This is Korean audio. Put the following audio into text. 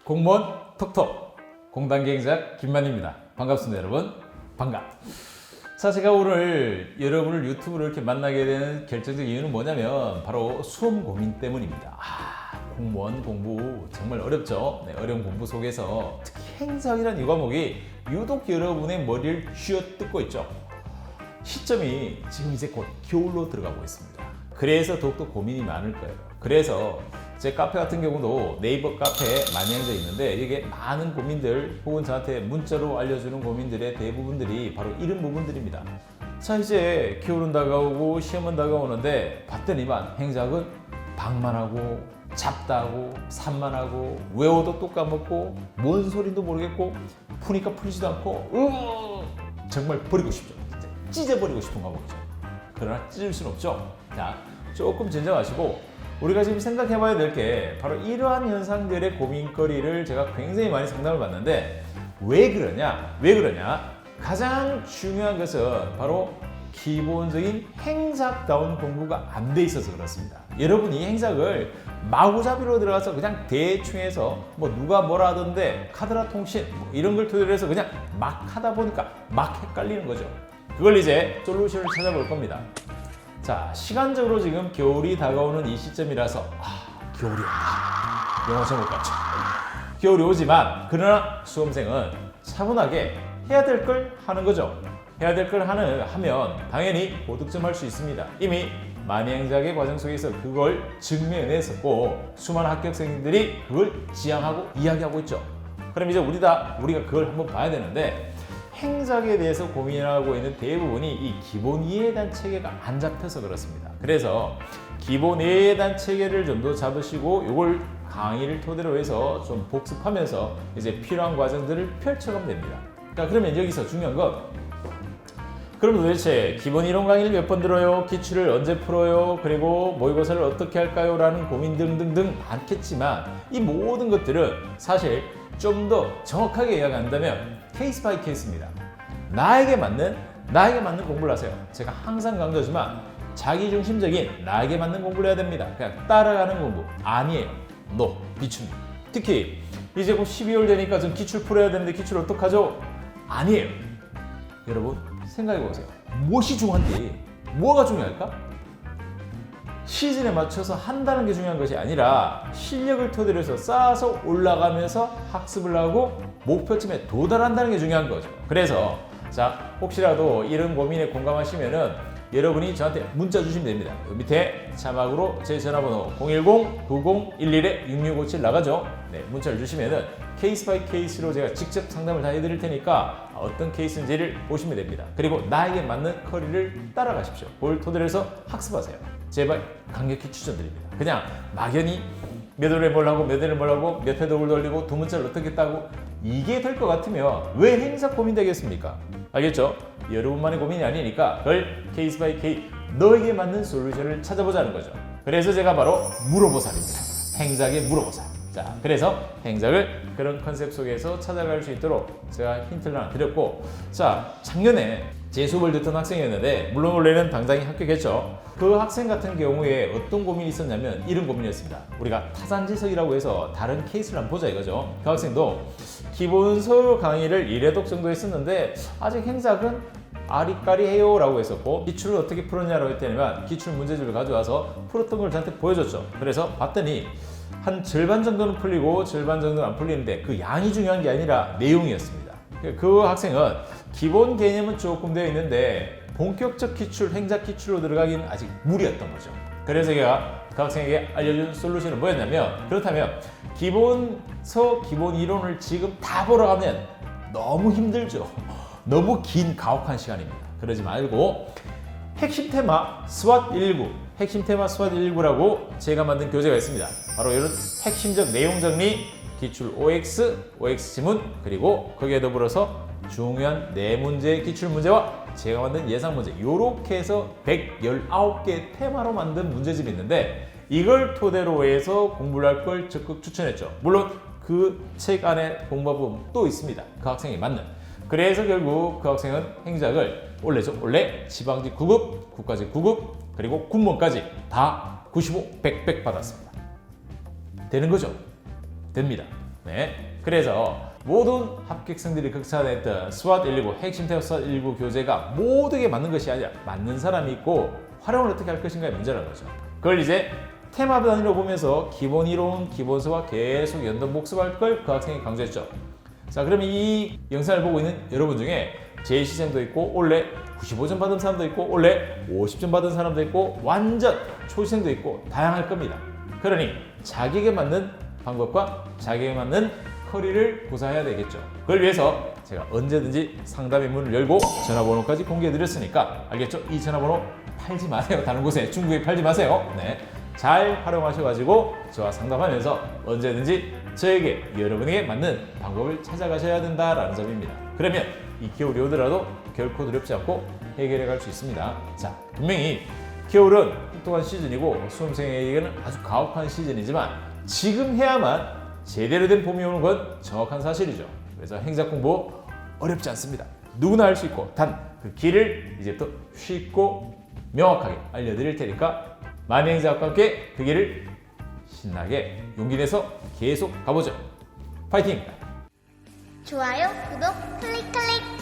공무원 톡톡 공단계 행사 김만희입니다. 반갑습니다, 여러분. 자, 제가 오늘 여러분을 유튜브로 이렇게 만나게 되는 결정적 이유는 뭐냐면 바로 수험 고민 때문입니다. 공무원 공부 정말 어렵죠. 네, 어려운 공부 속에서 특히 행사학이라는 이 과목이 유독 여러분의 머리를 쥐어뜯고 있죠. 시점이 지금 이제 곧 겨울로 들어가고 있습니다. 그래서 더욱더 고민이 많을 거예요. 그래서 제 카페 같은 경우도 네이버 카페에 많이 앉아 있는데 이게 많은 고민들 혹은 저한테 문자로 알려주는 고민들의 대부분들이 바로 이런 부분들입니다. 자, 이제 겨울은 다가오고 시험은 다가오는데 봤더니만 행작은 방만하고 잡다하고 산만하고 외워도 또 까먹고 뭔 소리도 모르겠고 푸니까 풀리지도 않고 정말 버리고 싶죠. 찢어버리고 싶은 과목이죠. 그러나 찢을 수는 없죠. 자, 조금 진정하시고 우리가 지금 생각해 봐야 될 게 바로 이러한 현상들의 고민거리를 제가 굉장히 많이 상담을 받는데 왜 그러냐? 가장 중요한 것은 바로 기본적인 행작다운 공부가 안 돼 있어서 그렇습니다. 여러분이 행작을 마구잡이로 들어가서 그냥 대충 해서 뭐 누가 뭐라 하던데 카드라 통신 뭐 이런 걸 토대로 해서 그냥 막 하다 보니까 막 헷갈리는 거죠. 그걸 이제 솔루션을 찾아볼 겁니다. 자, 시간적으로 지금 겨울이 다가오는 이 시점이라서 겨울이 온다. 영어 제목 같죠? 겨울이 오지만 그러나 수험생은 차분하게 해야 될 걸 하는 거죠. 해야 될 걸 하면 당연히 고득점할 수 있습니다. 이미 만행작의 과정 속에서 그걸 증명해냈었고 수많은 합격생들이 그걸 지향하고 이야기하고 있죠. 그럼 이제 우리가 그걸 한번 봐야 되는데 행작에 대해서 고민하고 있는 대부분이 이 기본 이해에 대한 체계가 안 잡혀서 그렇습니다. 그래서 기본 이해에 대한 체계를 좀 더 잡으시고 이걸 강의를 토대로 해서 좀 복습하면서 이제 필요한 과정들을 펼쳐가면 됩니다. 그러면 여기서 중요한 건 그럼 도대체 기본 이론 강의를 몇 번 들어요? 기출을 언제 풀어요? 그리고 모의고사를 어떻게 할까요? 라는 고민 등등등 많겠지만 이 모든 것들은 사실 좀 더 정확하게 이야기한다면 케이스 바이 케이스입니다. 나에게 맞는 공부를 하세요. 제가 항상 강조하지만 자기중심적인 나에게 맞는 공부를 해야 됩니다. 그냥 따라가는 공부 아니에요. 비춥니다. 특히 이제 곧 12월 되니까 좀 기출 풀어야 되는데 기출 어떡하죠? 아니에요. 여러분 생각해 보세요. 무엇이 중요한지 뭐가 중요할까? 시즌에 맞춰서 한다는 게 중요한 것이 아니라 실력을 토대로 해서 쌓아서 올라가면서 학습을 하고 목표점에 도달한다는 게 중요한 거죠. 그래서 자, 혹시라도 이런 고민에 공감하시면은 여러분이 저한테 문자 주시면 됩니다. 밑에 자막으로 제 전화번호 010-9011-6657 나가죠. 네, 문자를 주시면은 케이스 바이 케이스로 제가 직접 상담을 다 해드릴 테니까 어떤 케이스인지를 보시면 됩니다. 그리고 나에게 맞는 커리를 따라가십시오. 그걸 토대로 해서 학습하세요. 제발 강력히 추천드립니다. 그냥 막연히 몇 월에 뭘 하고 몇 회를 뭘 하고 몇 회 독을 돌리고 두 문자를 어떻게 따고 이게 될 것 같으면 왜 행사 고민되겠습니까? 알겠죠? 여러분만의 고민이 아니니까 그걸 케이스 바이 케이스 너에게 맞는 솔루션을 찾아보자는 거죠. 그래서 제가 바로 물어보살입니다. 행작의 물어보살. 자, 그래서 행작을 그런 컨셉 속에서 찾아갈 수 있도록 제가 힌트를 하나 드렸고, 자, 작년에 제 수업을 듣던 학생이었는데 물론 원래는 당장에 합격했죠. 그 학생 같은 경우에 어떤 고민이 있었냐면 이런 고민이었습니다. 우리가 타산지석이라고 해서 다른 케이스를 한번 보자 이거죠. 그 학생도 기본서 강의를 1회독 정도 했었는데 아직 행작은 아리까리해요 라고 했었고 기출을 어떻게 풀었냐라고 했더니만 기출 문제집을 가져와서 풀었던 걸 저한테 보여줬죠. 그래서 봤더니 한 절반 정도는 풀리고 절반 정도는 안 풀리는데 그 양이 중요한 게 아니라 내용이었습니다. 그 학생은 기본 개념은 조금 되어 있는데 본격적 기출, 행작 기출로 들어가기는 아직 무리였던 거죠. 그래서 제가 그 학생에게 알려준 솔루션은 뭐였냐면 그렇다면 기본서, 기본 이론을 지금 다 보러 가면 너무 힘들죠. 너무 긴 가혹한 시간입니다. 그러지 말고 핵심 테마 스왓 119, 핵심 테마 스왓 119라고 제가 만든 교재가 있습니다. 바로 이런 핵심적 내용 정리, 기출 OX, OX 지문, 그리고 거기에 더불어서 중요한 4문제 기출 문제와 제가 만든 예상 문제 요렇게 해서 119개의 테마로 만든 문제집이 있는데 이걸 토대로 해서 공부를 할 걸 적극 추천했죠. 물론 그 책 안에 공부법은 또 있습니다. 그 학생이 맞는. 그래서 결국 그 학생은 행작을 원래 지방직 9급, 국가직 9급, 그리고 군무원까지 다 95, 100 받았습니다. 되는 거죠? 됩니다. 네, 그래서 모든 합격생들이 극찬했던 스왓 119 핵심 태워 스왓 119 교재가 모두에게 맞는 것이 아니라 맞는 사람이 있고 활용을 어떻게 할 것인가의 문제라는 거죠. 그걸 이제 테마 단위로 보면서 기본 이론, 기본서와 계속 연동 복습할 걸 그 학생이 강조했죠. 자, 그러면 이 영상을 보고 있는 여러분 중에 재시생도 있고 원래 95점 받은 사람도 있고 원래 50점 받은 사람도 있고 완전 초시생도 있고 다양할 겁니다. 그러니 자기에게 맞는 방법과 자기에게 맞는 커리를 구사해야 되겠죠. 그걸 위해서 제가 언제든지 상담의 문을 열고 전화번호까지 공개해 드렸으니까 알겠죠? 이 전화번호 팔지 마세요. 다른 곳에 중국에 팔지 마세요. 네, 잘 활용하셔가지고 저와 상담하면서 언제든지 저에게 여러분에게 맞는 방법을 찾아가셔야 된다라는 점입니다. 그러면 이 겨울이 오더라도 결코 두렵지 않고 해결해 갈 수 있습니다. 자, 분명히 겨울은 똑똑한 시즌이고 수험생에게는 아주 가혹한 시즌이지만 지금 해야만 제대로 된 봄이 오는 건 정확한 사실이죠. 그래서 행사 공부 어렵지 않습니다. 누구나 할 수 있고 단 그 길을 이제부터 쉽고 명확하게 알려드릴 테니까 만이 행사과 함께 그 길을 신나게 용기 내서 계속 가보죠. 파이팅! 좋아요, 구독, 클릭 클릭.